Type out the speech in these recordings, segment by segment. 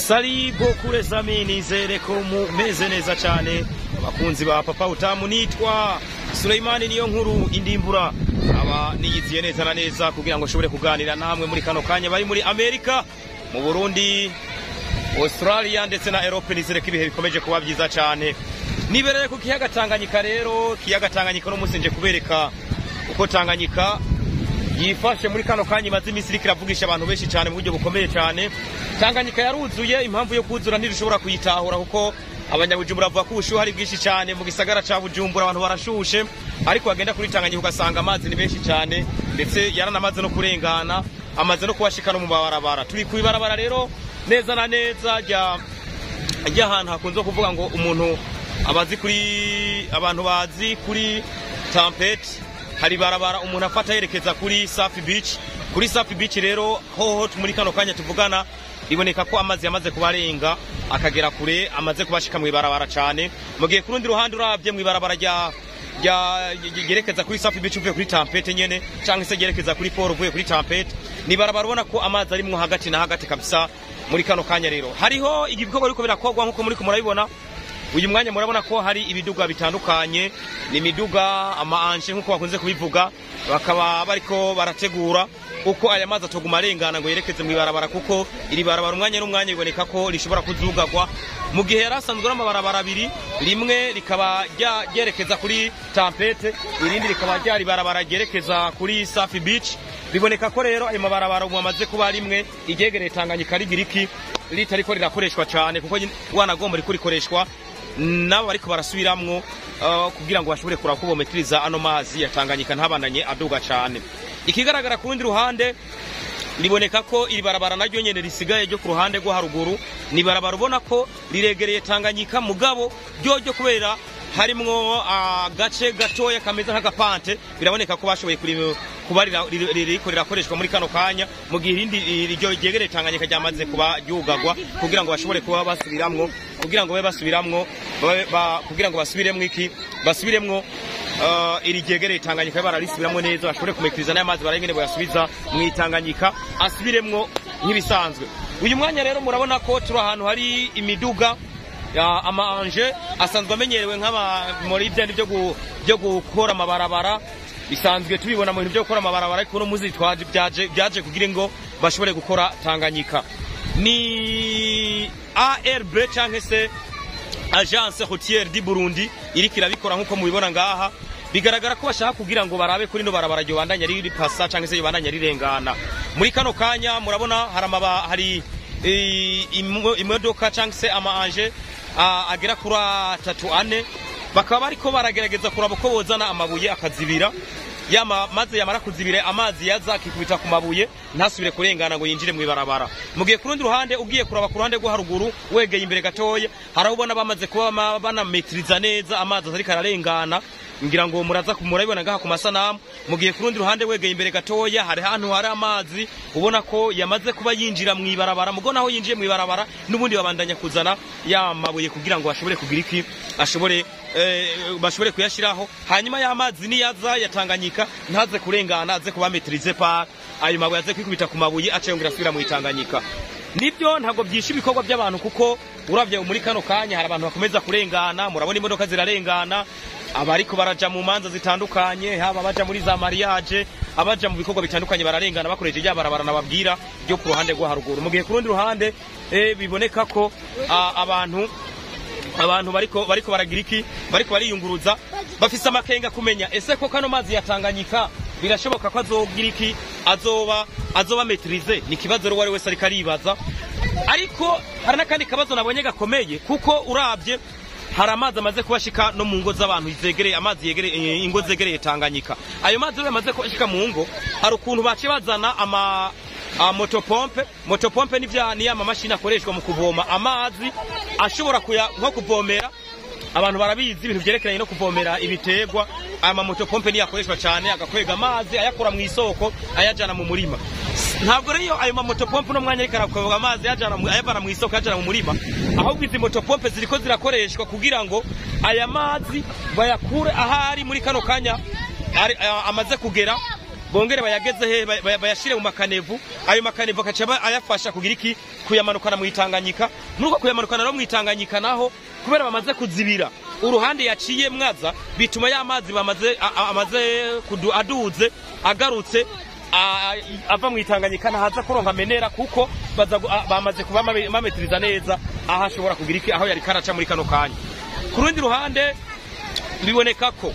Sali beaucoup les amis, nizere ko mumeze neza cyane abakunzi ba Papa Utamu. Nitwa Suleimani niyo nkuru indimbura, aba niyiziye neza na neza kugira ngo shobore kuganira namwe muri kano kanya bari muri Amerika, mu Burundi, Australia ndetse na Europe. Nizere ko ibihe bikomeje kuba byiza cyane. Nibereye ku kiyaga Tanganyika. Rero kiyaga Tanganyika no musinje kubereka uko Tanganyika yifashe muri kano kanya, imaze iminsi iriko iravugisha abantu benshi cyane mu buryo bukomeye cyane. Tanganyika yaruzuye, impamvu yo kuzura ntirishobora kuyitahura kuko abanyabujumbura bavuga ko ubushuhe ari bwinshi cyane mu gisagara ca Bujumbura, abantu barashushe, ariko bagenda kuri Tanganyika ugasanga amazi ni benshi cyane, ndetse yaranamaze no kurengana, amaze no kubashika no mu barabara. Turi ku ibarabara rero neza na neza rya ahantu hakunze kuvuga ngo umuntu abazi kuri abantu bazi kuri Tempete, hari barabara umuntu afata yerekeza kuri Safi Beach. Kuri Safi Beach rero hoho muri kano kanya tuvugana iboneka ko amazi yamaze kubarenga akagera kure, amaze kubashika mu ibarabara cyane. Mu gihe kurundi ruhande uravye mu ibarabara yerekeza kuri Safi Beach uvuye kuri Tempete nyene, canke se yerekeza kuri Port uvuye kuri Tempete, ni barabara ubona ko amazi ari mu hagati na hagati kabisa. Muri kano kanya rero hariho igikorwa ariko birakogwa nkuko muri kumurabibona. Uyu mwanya murabona ko hari ibiduga bitandukanye, ni miduga amaanje nkuko bakunze kubivuga, bakaba bariko barategura uko aya mazi atoguma arengana ngo yerekeze mu ibarabara, kuko iri barabara umwanya n'umwanya iboneka ko rishobora kuzugagwa. Mu gihe yarasanzwe n'amabarabara abiri, rimwe rikaba ryerekeza kuri Tempete, irindi rikaba ryari barabara ryerekeza kuri Safi Beach. Biboneka ko rero ayo mabarabara umwamaze kuba rimwe iryegereye Tanganyika rigiriki ritariko rirakoreshwa cyane, kuko wanagomba rikoreshwa nabo bariko barasubiramwo kugira ngo bashobore kurakubometiriza ano mazi ya Tanganyika ntabandanye aduga cyane. Ikigaragara ku rundi ruhande liboneka ko iri barabara naryo nyene risigaye ryo ku ruhande rwo haruguru, ni barabara ubona ko riregereye Tanganyika, mugabo ryo kubera harimwo gace gatoya kameze nk'agapante, biraboneka ko bashoboye kuba ririko rirakoreshwa muri kano kanya, mu gihe irindi ryo ryegereye Tanganyika ryamaze kuba ryugagwa kugira ngo bashobore kuba basubiramwo, kugira ngo basubiremwo iri ryegereye Tanganyika bararisubiramwo neza, bashobore kumekiriza n'amazi barayengene boyasubiza mu Tanganyika asubiremwo nk'ibisanzwe. Uyu mwanya rero murabona ko turi ahantu hari imiduga amaanje asanzwe amenyerewe muri byandi byo gukora amabarabara, bisanzwe tubibona mu bintu byo gukora amabarabara, ariko no muzi byaje kugira ngo bashobore gukora Tanganyika. Ni ARB canke se Agence Routière du Burundi iriko irabikora nkuko mubibona ngaha. Bigaragara ko bashaka kugira ngo barabe kuri no barabara ryo bandanya riri passa canke se bandanya rirengana. Muri kano kanya murabona hari imodoka canke se amaanje agera kuri 3-4, bakaba bariko baragerageza kuraba ko bozana amabuye akazibira maze yamara kuzibira amazi yaza akikubita ku mabuye ntasubire kurengana ngo yinjire mu ibarabara. Mu gihe kurundi ruhande ugiye kuraba ku ruhande rwo haruguru wegeye imbere gatoya, harabona bamaze kuba banametiriza neza amazi atari kararengana, ngira ngo muraza kumurabibona ngaha ku masanamu. Mu gihe kurundi ruhande wegeye imbere gatoya hari ahantu hari amazi ubona ko yamaze kuba yinjira mu ibarabara, mugo naho yinjiye mu ibarabara n'ubundi babandanya kuzana ya mabuye kugira ngo ashobore kugira iki, bashobore kuyashiraho, hanyuma ya mazi niyaza ya Tanganyika ntaze kurengana, aze kuba metirize pa ayo mabuye aze kwikubita ku mabuye acengura asubira mu Tanganyika. Nibyo ntabwo byisha ibikorwa by'abantu, kuko uravye muri kano kanya hari abantu bakomeza kurengana, murabona imodoka zirarengana, abariko baraja mu manza zitandukanye, haba baja muri za mariage, abaja mu bikorwa bitandukanye bararengana bakoresheje rya barabara nababwira ryo ku ruhande rwo haruguru. Mu gihe ku rundi ruhande biboneka ko abantu bariko baragira iki, bariko bariyunguruza, bafise amakenga kumenya ese ko kano mazi ya Tanganyika birashoboka ko azogira iki, azoba metirize. Ni kibazo rero wari wese ariko aribaza, ariko hari nakandi kabazo nabonye gakomeye, kuko uravye hari amazi amaze kubashika no mu ngo z'abantu zegereye amazi yegereye ingo zegereye Tanganyika. Ayo mazi rero amaze kubashika mu ngo, hari ukuntu bace bazana motopompe ni ya mashini akoreshwa mu kuvoma amazi, ashobora nko kuvomera. Abantu barabizi ibintu byerekeranye no kuvomera ibitegwa, motopompe ni yakoreshwa cyane, agakwega amazi ayakora mu isoko ayajana mu murima. Ntabwo rero ayo motopompe no mwanya ariko arakwega amazi ayavana mu isoko yajana mu murima, ahubwo izi motopompe ziriko zirakoreshwa kugira ngo aya mazi bayakure ahari muri kano kanya amaze kugera bongere bayageze he bayashire mu makanevu, ayo makanevu akacaba ayafasha kugira iki kuyamanukana mu Itanganyika. Nuko kuyamanukana no mu Itanganyika naho kubera bamaze kuzibira uruhande yaciye mwaza bituma ya mazi amaze aduze agarutse ava mu Itanganyika nahaza kuronka menera kuko bamaze kuba mametiriza neza aho ashobora kugira iki aho yari karaca muri kano kanya. Ku rundi ruhande biboneka ko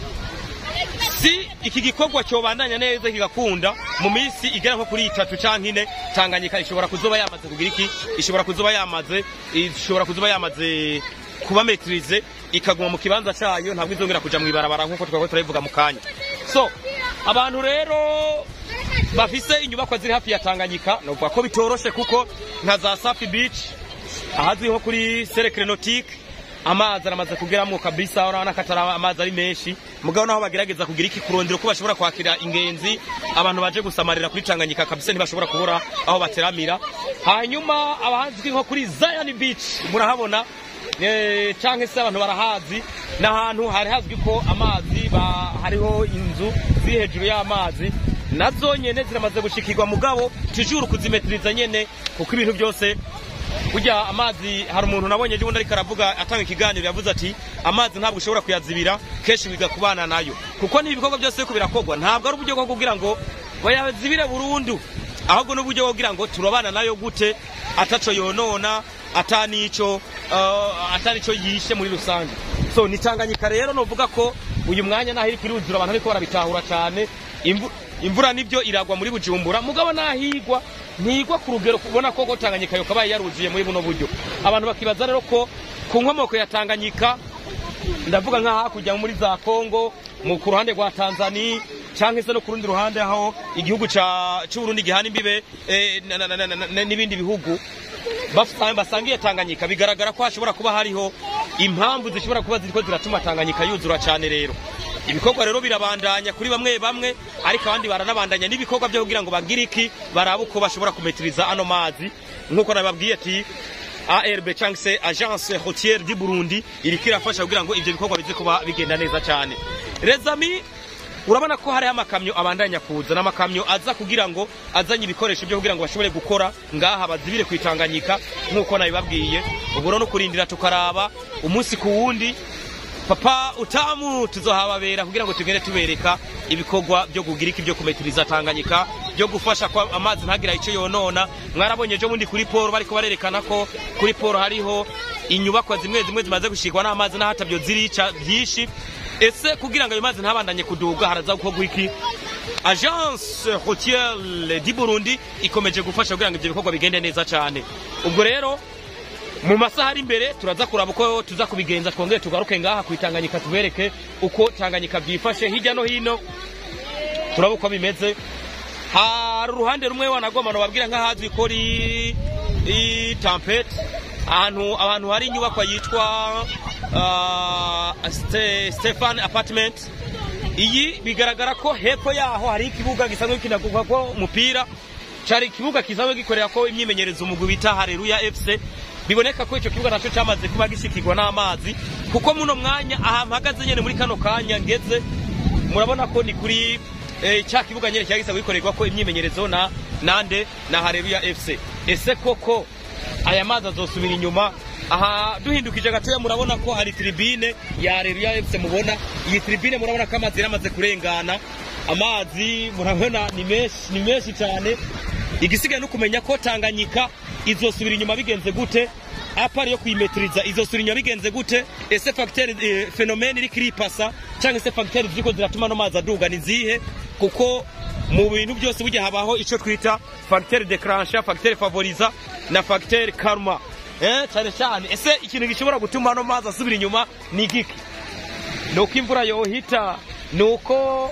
si iki gikorwa cyo bandanya neza kigakunda mu minsi igera nko kuri 3 canke 4 Tanganyika ishobora kuzoba yamaze kugira iki ishobora kuzoba yamaze kuba metirize ikaguma mu kibanza cyayo ntabwo izongera kuja mu ibarabara nkuko twako turabivuga mu kanya. So abantu rero bafise inyubako ziri hafi ya Tanganyika no ko bitoroshe kuko nka za Safi Beach ahazwi nko kuri Cercle Nautique amazi aramaze kugeramo kabisa urabona katara amazi ari menshi mugabo naho bagerageza kugira iki kurondera ko bashobora kwakira ingenzi abantu baje gusamarira kuri Tanganyika kabisa ntibashobora kubura aho bateramira. Hanyuma abahazwi nko kuri Zion Beach murahabona canke se abantu barahazi n'ahantu hari hazwi ko amazi hariho inzu ziri hejuru y'amazi nazo nyene ziramaze gushikirwa mugabo tujuru kuzimetiriza nyene kuko ibintu byose kujya amazi. Hari umuntu nabonye je ariko aravuga atanga ikiganiro yavuze ati amazi ntabwo ushobora kuyazibira kenshi biga kubana nayo kuko n'ibikorwa byose ko birakogwa ntabwo ari uburyo bwo kugira ngo bayazibire burundu ahubwo n'uburyo bwo kugira ngo turabana nayo gute ataco yonona atanico yishe muri rusange. So ni Tanganyika rero novuga ko uyu mwanya naho iri kiruzura abantu ariko barabitahura cyane. Imvura nibyo iragwa muri Bujumbura mugabo nahigwa ntigwa ku rugero kubona ko Tanganyika yo kabaye yaruzuye muri buno buryo. Abantu bakibaza rero ko ku nkomoko ya Tanganyika ndavuga nka hakujya muri za Kongo mu kuruhande rwa Tanzania canke se no kurundi ruhande aho igihugu cy'u Burundi gihana imbibe n'ibindi bihugu basangiye Tanganyika bigaragara ko hashobora kuba hariho impamvu zishobora kuba ziriko ziratuma Tanganyika yuzura cyane. Rero ibikorwa rero birabandanya kuri bamwe ariko abandi baranabandanya n'ibikorwa byo kugira ngo bagire iki barabuko bashobora kumetiriza ano mazi nkuko nababwiye ati ARB cyangwa se Agence Routière du Burundi iriko irafasha kugira ngo ivyo bikorwa bize kuba bigenda neza cyane. Rezami urabona ko hari amakamyo abandanya kuza n'amakamyo aza kugira ngo azanye ibikoresho byo kugira ngo bashobore gukora ngaha bazibire kwitanganyika nkuko nabibabwiye. Uburo no kurindira tukaraba umunsi ku wundi papa utamu tuzohababera kugira ngo tugende tubereka ibikorwa byo kugira iki byo kumetiriza Tanganyika byo gufasha kwa amazi ntagira icyo yonona. Mwarabonye jo mundi kuri poro bariko barerekana ko kuri poro hariho inyubako zimwe zimaze gushikwa n'amazi n'ahatabyo zirica byinshi. Ese kugira ngo ayo mazi ntabandanye kuduga haraza gukorwa iki? Agence Routière du Burundi ikomeje gufasha kugira ngo ibyo bikorwa bigende neza cyane. Ubwo rero mu masaha ari imbere turaza kuraba uko tuza kubigenza twongere tugaruke ngaha kwitanganyika tubereke uko Tanganyika byifashe hirya no hino turaba uko bimeze. Hari uruhande rumwe wanagomano babwira nk'ahazwi ko Tempête abantu hari inyubako yitwa Stefan Apartment. Iyi bigaragara ko hepfo yaho hari ikibuga gisanzwe kinagurwa ko umupira cyari ikibuga kisanzwe gikorera ko imyimenyerezo umugwi bita Haleluya FC. Biboneka ko icyo kibuga naco cyamaze kuba gishikirwa n'amazi kuko muno mwanya aha mpagaze nyene muri kano kanya ngeze murabona ko ni kuri cya kibuga nyene cyagisa gukorerwa ko imyimenyerezo na Haleluya FC. Ese koko aya mazi azosubira inyuma? Aha duhindukije gatoya murabona ko hari tribune ya Haleluya FC mubona. Iyi tribune murabona ko amazi yaramaze kurengana, amazi murabona ni menshi cyane. Igisigaye no kumenya ko Tanganyika izosubira inyuma bigenze gute, apari yo kuyimetiriza izosubira inyuma bigenze gute. Ese facteur phénomène iri kiripasa cyangwa se facteur ziko ziratuma no mazi aduga ni zihe? Kuko mu bintu byose bujya habaho ico twita facteur déclencheur, facteur favoriser na facteur karma. Cyane ese ikintu gishobora gutuma no mazi asubira inyuma ni giki? Nuko imvura yohita, nuko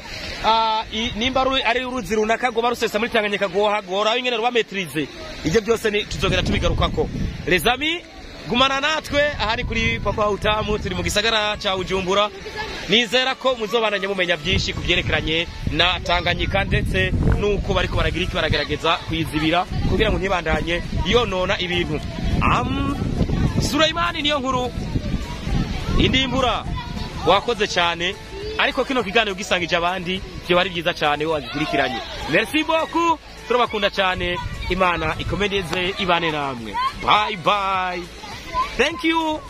nimba ari uruzi runaka ngo barusesa muri Tanganyika gohagora ingene rubametirize. Ivyo byose ni tuzogera tubigarukako. Les amis, gumana natwe ahari kuri Papa Utamu turi mu gisagara ca Bujumbura. Nizera ko muzobananye mumenya byinshi kuvyerekeranye na Tanganyika ndetse nuko bariko baragira iki baragerageza kuyizibira kugira ngo ntibandanye yonona ibintu. Sulaimani niyo nkuru Indimbura wakoze cyane ariko kino kiganiro gisangije abandi byo bari byiza cyane wagikurikiranye. Merci beaucoup, turabakunda cyane, Imana ikomedeze ibane namwe. Bye bye, thank you.